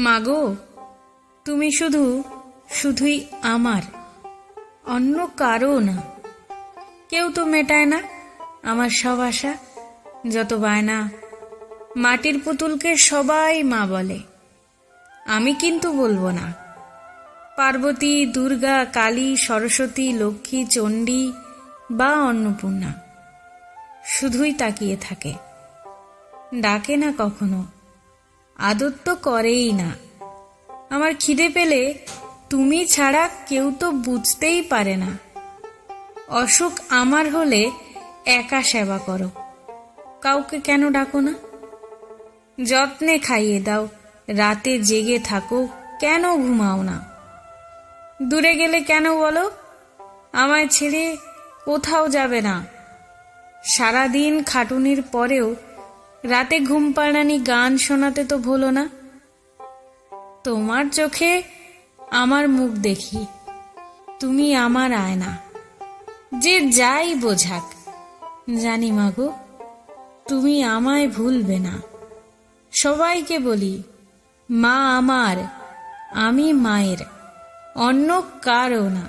মাগো, তুমি শুধুই আমার, অন্য কারো না। কেউ তো মেটায় না আমার সব আশা, যত বায়না। মাটির পুতুলকে সবাই মা বলে, আমি কিন্তু বলবো না। পার্বতী, দুর্গা, কালী, সরস্বতী, লক্ষ্মী, চণ্ডী বা অন্নপূর্ণা শুধুই তাকিয়ে থাকে, ডাকে না কখনো, আদর তো করেই না। আমার খিদে পেলে তুমি ছাড়া কেউ তো বুঝতেই পারে না। অসুখ আমার হলে একা সেবা করো, কাউকে কেন ডাকো না? যত্নে খাইয়ে দাও, রাতে জেগে থাকো, কেন ঘুমাও না? দূরে গেলে কেন বলো, আমায় ছেড়ে কোথাও যাবে না? সারাদিন খাটুনির পরেও রাতে ঘুম পাড়ানি গান শোনাতে তো ভুলো না। তোমার চোখে আমার মুখ দেখি, তুমি আমার আয়না। যে যাই বোঝাক, জানি মাগো তুমি আমায় ভুলবে না। সবাইকে বলি, মা আমার, আমি মায়ের, অন্য কারও না।